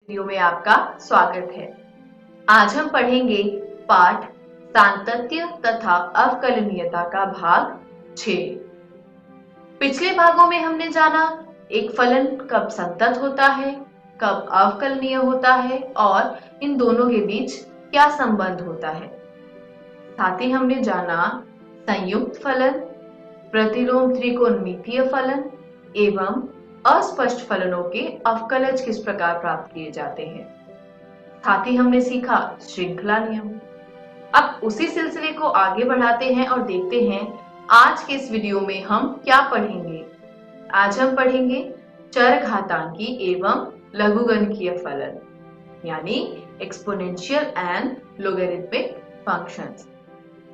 Video में आपका स्वागत है। आज हम पढ़ेंगे पाठ सांतत्य तथा अवकलनीयता का भाग 6। पिछले भागों में हमने जाना एक फलन कब संतत होता है, कब अवकलनीय होता है और इन दोनों के बीच क्या संबंध होता है। साथ ही हमने जाना संयुक्त फलन, प्रतिलोम त्रिकोणमितीय फलन एवं अस्पष्ट फलनों के अवकलज किस प्रकार प्राप्त किए जाते हैं। साथ ही हमने सीखा श्रृंखला नियम। अब उसी सिलसिले को आगे बढ़ाते हैं और देखते हैं आज के इस वीडियो में हम क्या पढ़ेंगे। आज हम पढ़ेंगे चरघातांकी एवं लघुगणकीय फलन यानी एक्सपोनेंशियल एंड लोगरिथमिक फंक्शंस,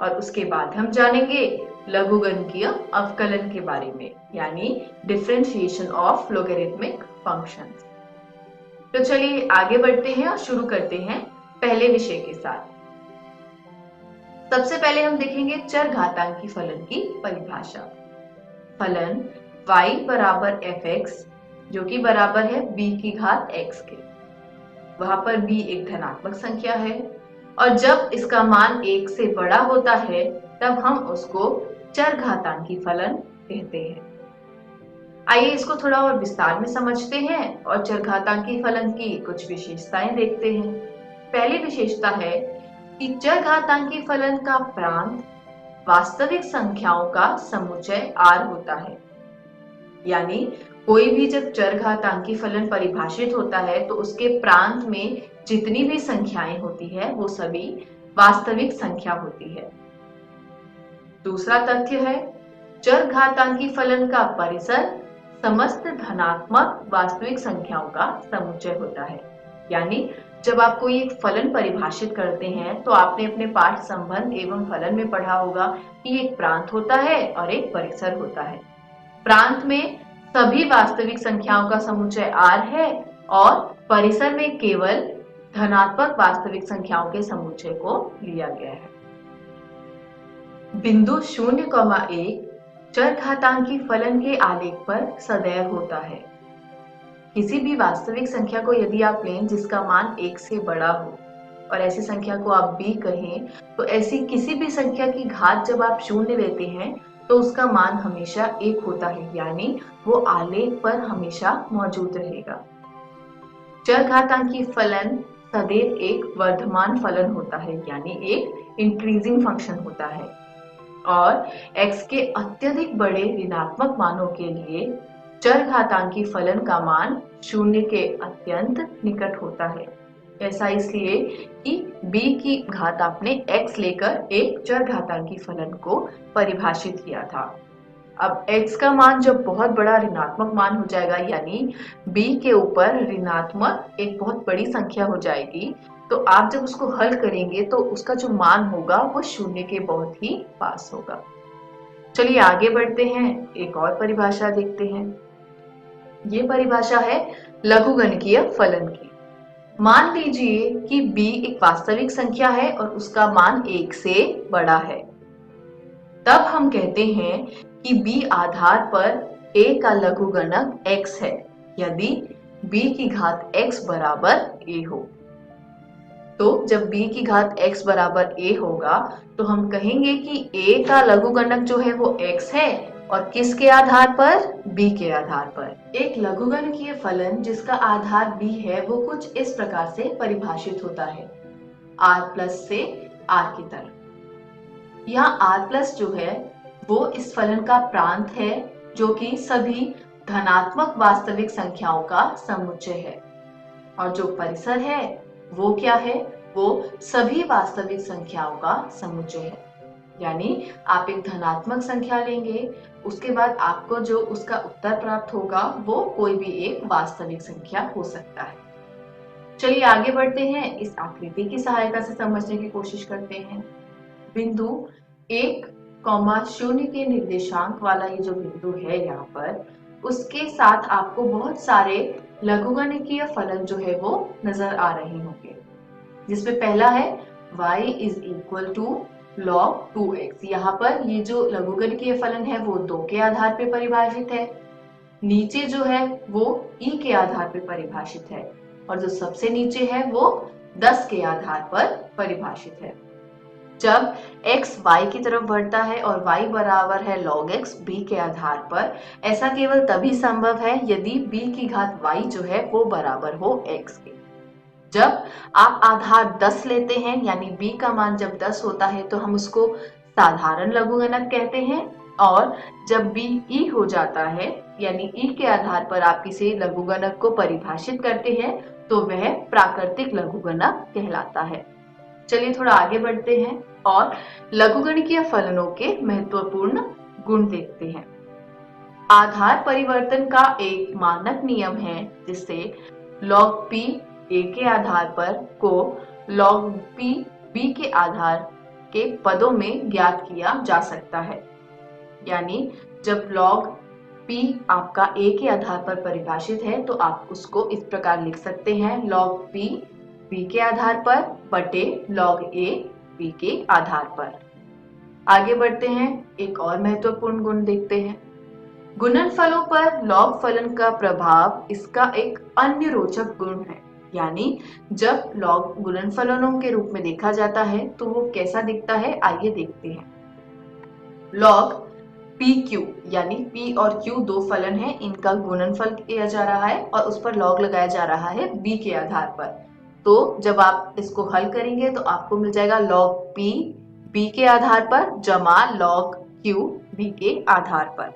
और उसके बाद हम जानेंगे लघुगणकीय अवकलन के बारे में यानी डिफरेंशिएशन ऑफ लोगरिथमिक फंक्शंस। तो चलिए आगे बढ़ते हैं और शुरू करते हैं पहले विषय के साथ। सबसे पहले हम देखेंगे चरघातांकी फलन की परिभाषा। फलन y बराबर fx जो कि बराबर है b की घात x के। वहां पर b एक धनात्मक संख्या है और जब इसका मान 1 से बड़ा होता है तब हम उसको चरघातांकी फलन कहते हैं। आइए इसको थोड़ा और विस्तार में समझते हैं और चरघातांकी फलन की कुछ विशेषताएं देखते हैं। पहली विशेषता है कि चरघातांकी फलन का प्रांत वास्तविक संख्याओं का समुच्चय r होता है। यानी कोई भी जब चरघातांकी फलन परिभाषित होता है तो उसके प्रांत में जितनी भी संख्याएं होती है वो सभी वास्तविक संख्या होती है। दूसरा तथ्य है चरघातांकी फलन का परिसर समस्त धनात्मक वास्तविक संख्याओं का समुच्चय होता है। यानी जब आप कोई एक फलन परिभाषित करते हैं तो आपने अपने पाठ संबंध एवं फलन में पढ़ा होगा कि एक प्रांत होता है और एक परिसर होता है। प्रांत में सभी वास्तविक संख्याओं का समुच्चय r है और परिसर में केवल धनात्मक वास्तविक संख्याओं के समुच्चय को लिया गया है। बिंदु 0,1 चरघातांकी फलन के आलेख पर सदैव होता है। किसी भी वास्तविक संख्या को यदि आप लें जिसका मान 1 से बड़ा हो और ऐसी संख्या को आप b कहें तो ऐसी किसी भी संख्या की घात जब आप 0 लेते हैं तो उसका मान हमेशा 1 होता है, यानी वो आलेख पर हमेशा मौजूद रहेगा। चरघातांकी फलन सदैव एक वर्धमान फलन होता है यानी एक इंक्रीजिंग फंक्शन होता है और x के अत्यधिक बड़े ऋणात्मक मानों के लिए चरघातांकी फलन का मान 0 के अत्यंत निकट होता है। ऐसा इसलिए कि b की घात आपने x लेकर एक चरघातांकी फलन को परिभाषित किया था। अब x का मान जब बहुत बड़ा ऋणात्मक मान हो जाएगा यानी b के ऊपर ऋणात्मक एक बहुत बड़ी संख्या हो जाएगी तो आप जब उसको हल करेंगे तो उसका जो मान होगा वो 0 के बहुत ही पास होगा। चलिए आगे बढ़ते हैं, एक और परिभाषा देखते हैं। ये परिभाषा है लघुगणकीय फलन की। मान लीजिए कि b एक वास्तविक संख्या है और उसका मान 1 से बड़ा है। तब हम कहते हैं कि b आधार पर a का लघुगणक x है यदि b की घात x बराबर a हो। तो जब b की घात x बराबर a होगा तो हम कहेंगे कि a का लघुगणक जो है वो x है और किसके आधार पर? b के आधार पर। एक लघुगणकीय फलन जिसका आधार b है वो कुछ इस प्रकार से परिभाषित होता है, r प्लस से r की तरफ। यहाँ r प्लस जो है वो इस फलन का प्रांत है जो कि सभी धनात्मक वास्तविक संख्याओं का समुच्चय है और जो परिसर है वो क्या है? वो सभी वास्तविक संख्याओं का समुच्चय है। यानी आप एक धनात्मक संख्या लेंगे उसके बाद आपको जो उसका उत्तर प्राप्त होगा वो कोई भी एक वास्तविक संख्या हो सकता है। चलिए आगे बढ़ते हैं, इस आकृति की सहायता से समझने की कोशिश करते हैं। बिंदु 1,0 के निर्देशांक वाला ये जो बिंदु है यहाँ पर, उसके साथ आपको बहुत सारे लघुगणकीय फलन जो है वो नजर आ रहे होंगे, जिसमें पहला है y is equal to log 2x। यहाँ पर ये जो लघुगणकीय फलन है वो 2 के आधार पे परिभाषित है। नीचे जो है वो e के आधार पे परिभाषित है और जो सबसे नीचे है वो 10 के आधार पर परिभाषित है। जब x y की तरफ बढ़ता है और y बराबर है log x b के आधार पर, ऐसा केवल तभी संभव है यदि b की घात y जो है वो बराबर हो x के। जब आप आधार 10 लेते हैं यानी b का मान जब 10 होता है तो हम उसको साधारण लघुगणक कहते हैं, और जब b e हो जाता है यानी e के आधार पर आप किसी लघुगणक को परिभाषित करते हैं तो वह प्राकृतिक लघुगणक कहलाता है। चलिए थोड़ा आगे बढ़ते हैं और लघुगणकीय फलनों के महत्वपूर्ण गुण देखते हैं। आधार परिवर्तन का एक मानक नियम है जिससे log p a के आधार पर को log p b के आधार के पदों में ज्ञात किया जा सकता है। यानी जब log p आपका a के आधार पर परिभाषित है तो आप उसको इस प्रकार लिख सकते हैं log p b के आधार पर बटे log a b के आधार पर। आगे बढ़ते हैं, एक और महत्वपूर्ण गुण देखते हैं। गुणनफलों पर log फलन का प्रभाव इसका एक अन्य रोचक गुण है। यानी जब log गुणनफलों के रूप में देखा जाता है तो वो कैसा दिखता है, आइए देखते हैं। log PQ यानी P और Q दो फलन है, इनका गुणनफल किया जा रहा है और उस पर log लगाया जा रहा है B के आधार पर। तो जब आप इसको हल करेंगे तो आपको मिल जाएगा log P B के आधार पर जमा log Q B के आधार पर।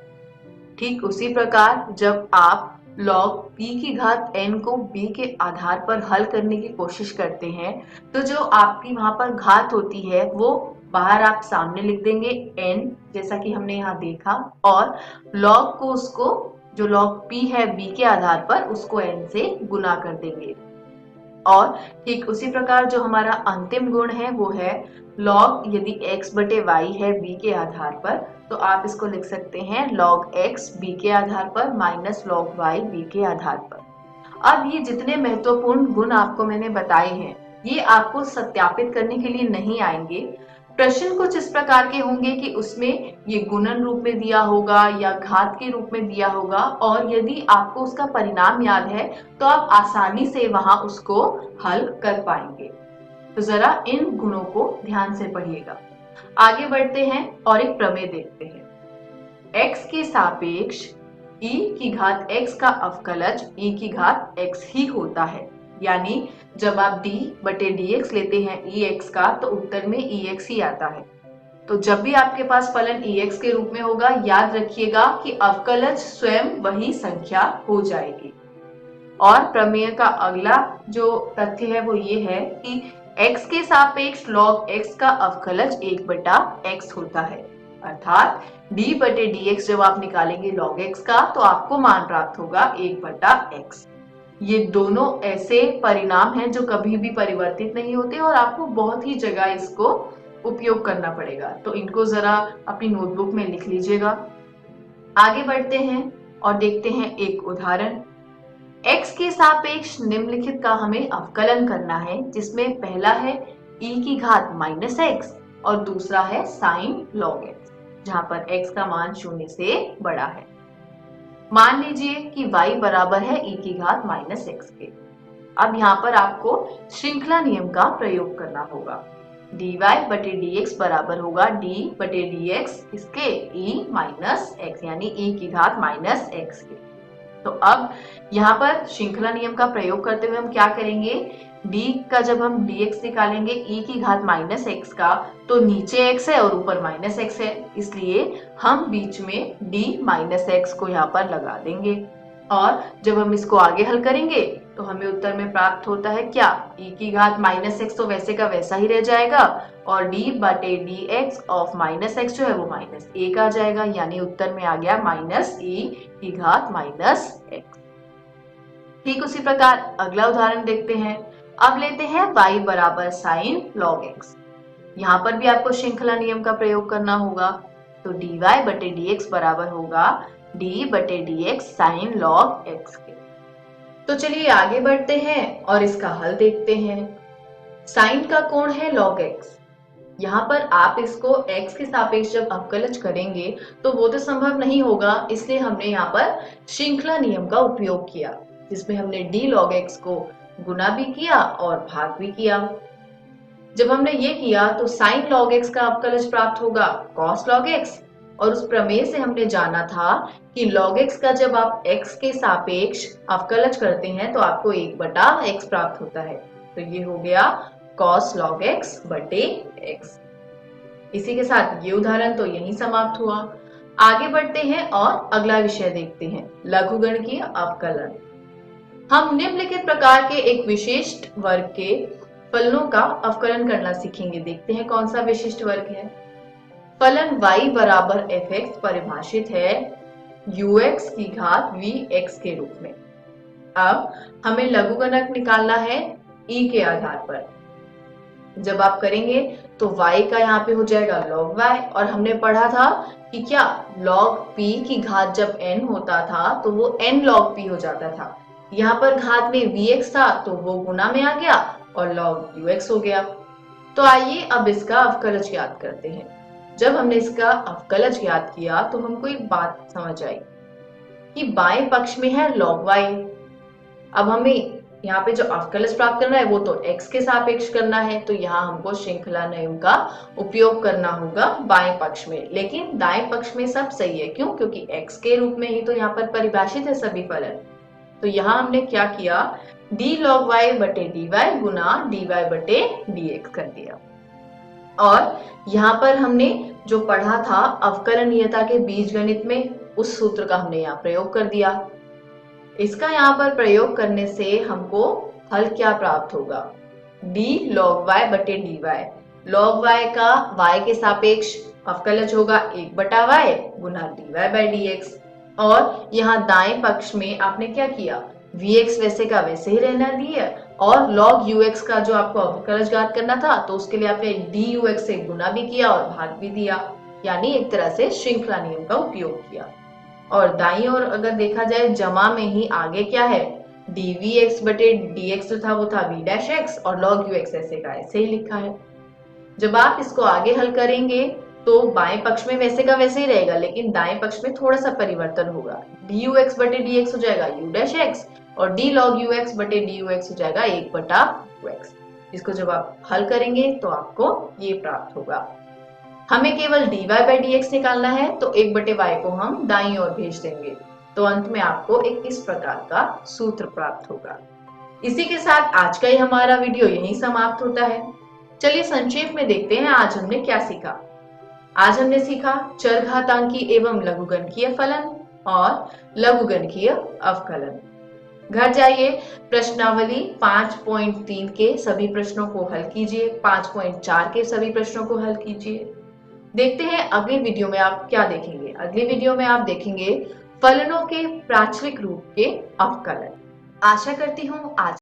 ठीक उसी प्रकार जब आप log p की घात n को b के आधार पर हल करने की कोशिश करते हैं तो जो आपकी वहां पर घात होती है वो बाहर आप सामने लिख देंगे n, जैसा कि हमने यहाँ देखा, और log को उसको जो log p है b के आधार पर उसको n से गुना कर देंगे। और ठीक उसी प्रकार जो हमारा अंतिम गुण है वो है log यदि x बटे y है b के आधार पर तो आप इसको लिख सकते हैं log x b के आधार पर माइनस log y b के आधार पर। अब ये जितने महत्वपूर्ण गुण आपको मैंने बताए हैं ये आपको सत्यापित करने के लिए नहीं आएंगे। प्रश्न कुछ इस प्रकार के होंगे कि उसमें ये गुणन रूप में दिया होगा या घात के रूप में दिया होगा, और यदि आपको उसका परिणाम याद है तो आप आसानी से वहां उसको हल कर पाएंगे। तो जरा इन गुणों को ध्यान से पढ़िएगा। आगे बढ़ते हैं और एक प्रमेय देखते हैं। x के सापेक्ष e की घात x का अवकलज e की घात x ही होता है। यानी जब आप d बटे dx लेते हैं ex का तो उत्तर में ex ही आता है। तो जब भी आपके पास फलन ex के रूप में होगा याद रखिएगा कि अवकलज स्वयं वही संख्या हो जाएगी। और प्रमेय का अगला जो तथ्य है वो ये है कि x के सापेक्ष log x का अवकलज 1 बटा x होता है। अर्थात d बटे dx जब आप निकालेंगे log x का तो आपको मान प्राप्त होगा 1 बटा x। ये दोनों ऐसे परिणाम हैं जो कभी भी परिवर्तित नहीं होते और आपको बहुत ही जगह इसको उपयोग करना पड़ेगा, तो इनको जरा अपनी नोटबुक में लिख लीजिएगा। आगे बढ़ते हैं और देखते हैं एक उदाहरण। x के सापेक्ष निम्नलिखित का हमें अवकलन करना है, जिसमें पहला है e की घात माइनस x और दूसरा है साइन log x, जहां पर x का मान 0 से बड़ा है। मान लीजिए कि y बराबर है e की घात माइनस x के। अब यहाँ पर आपको श्रृंखला नियम का प्रयोग करना होगा। dy बटे dx बराबर होगा d बटे dx इसके e माइनस x यानी e की घात माइनस x के। तो अब यहाँ पर श्रृंखला नियम का प्रयोग करते हुए हम क्या करेंगे, d का जब हम dx निकालेंगे e की घात माइनस x का तो नीचे x है और ऊपर माइनस x है, इसलिए हम बीच में d माइनस x को यहाँ पर लगा देंगे। और जब हम इसको आगे हल करेंगे तो हमें उत्तर में प्राप्त होता है क्या, e की घात माइनस x तो वैसे का वैसा ही रह जाएगा और d बटे dx ऑफ माइनस x जो है वो माइनस 1 आ जाएगा, यानी उत्तर में आ गया माइनस e की घात माइनस x। ठीक उसी प्रकार अगला उदाहरण देखते हैं। अब लेते हैं y बराबर साइन log x। यहाँ पर भी आपको श्रृंखला नियम का प्रयोग करना होगा, तो dy बटे dx बराबर होगा d बटे dx साइन log x के। तो चलिए आगे बढ़ते हैं और इसका हल देखते हैं। साइन का कोण है log x। यहाँ पर आप इसको x के सापेक्ष जब अवकलज करेंगे तो वो तो संभव नहीं होगा, इसलिए हमने यहाँ पर श्रृंखला नियम का उपयोग किया, जिसमें हमने d log x को गुना भी किया और भाग भी किया। जब हमने ये किया तो साइन लॉग एक्स का अवकलज प्राप्त होगा कॉस लॉग एक्स, और उस प्रमेय से हमने जाना था कि लॉग एक्स का जब आप एक्स के सापेक्ष अवकलज करते हैं तो आपको 1/x प्राप्त होता है। तो ये हो गया कॉस लॉग एक्स बटे एक्स। इसी के साथ ये उदाहरण तो यहीं समाप्त हुआ। आगे बढ़ते हैं और अगला विषय देखते हैं, लघुगणकीय अवकलन। हम निम्नलिखित प्रकार के एक विशिष्ट वर्ग के फलनों का अवकलन करना सीखेंगे। देखते हैं कौन सा विशिष्ट वर्ग है। फलन y बराबर fx परिभाषित है ux की घात vx के रूप में। अब हमें लघुगणक निकालना है e के आधार पर। जब आप करेंगे तो y का यहाँ पे हो जाएगा log y, और हमने पढ़ा था कि क्या log p की घात जब n होता था तो वो n log p हो जाता था। यहाँ पर घात में vx था तो वो गुना में आ गया और log ux हो गया। तो आइए अब इसका अवकलज ज्ञात करते हैं। जब हमने इसका अवकलज ज्ञात किया तो हमको एक बात समझ आई कि बाएं पक्ष में है log y। अब हमें यहाँ पे जो अवकलज प्राप्त करना है वो तो x के सापेक्ष करना है, तो यहाँ हमको श्रृंखला नियम का उपयोग करना होगा बाएं पक्ष में। लेकिन दाएं पक्ष में सब सही है, क्यों? क्योंकि x के रूप में ही तो यहाँ पर परिभाषित है सभी फलन। तो यहाँ हमने क्या किया, d log y बटे dy गुना dy बटे dx कर दिया। और यहाँ पर हमने जो पढ़ा था अवकलनीयता के बीजगणित में, उस सूत्र का हमने यहाँ प्रयोग कर दिया। इसका यहाँ पर प्रयोग करने से हमको हल क्या प्राप्त होगा, d log y बटे dy। log y का y के सापेक्ष अवकलज होगा 1/y Guna dy by dx। और यहाँ दाएं पक्ष में आपने क्या किया, vx वैसे का वैसे ही रहना दिया, और log ux का जो आपको अवकलज ज्ञात करना था तो उसके लिए आपने dux से गुना भी किया और भाग भी दिया, यानी एक तरह से श्रृंखला नियम का उपयोग किया। और दाईं ओर अगर देखा जाए जमा में ही आगे क्या है, dvx बटे dx जो था वो था v डैश x, और log ux ऐसे का ऐसे ही लिखा है। जब आप इसको आगे हल करेंगे तो बाएं पक्ष में वैसे का वैसे ही रहेगा, लेकिन दाएं पक्ष में थोड़ा सा परिवर्तन होगा। dux बटे dx हो जाएगा u डैश x, और d log ux बटे dux हो जाएगा 1/x। इसको जब आप हल करेंगे तो आपको ये प्राप्त होगा। हमें केवल dy बाई dx निकालना है, तो 1/y को हम दाईं ओर भेज देंगे, तो अंत में आपको एक इस प्रकार का सूत्र प्राप्त होगा। इसी के साथ आज का ही हमारा वीडियो यहीं समाप्त होता है। चलिए संक्षेप में देखते हैं आज हमने क्या सीखा। आज हमने सीखा चरघातांकी एवं लघुगणकीय फलन और लघुगणकीय अवकलन। घर जाइए प्रश्नावली 5.3 के सभी प्रश्नों को हल कीजिए, 5.4 के सभी प्रश्नों को हल कीजिए। देखते हैं अगली वीडियो में आप क्या देखेंगे। अगली वीडियो में आप देखेंगे फलनों के प्राचलिक रूप के अवकलन। आशा करती हूँ आज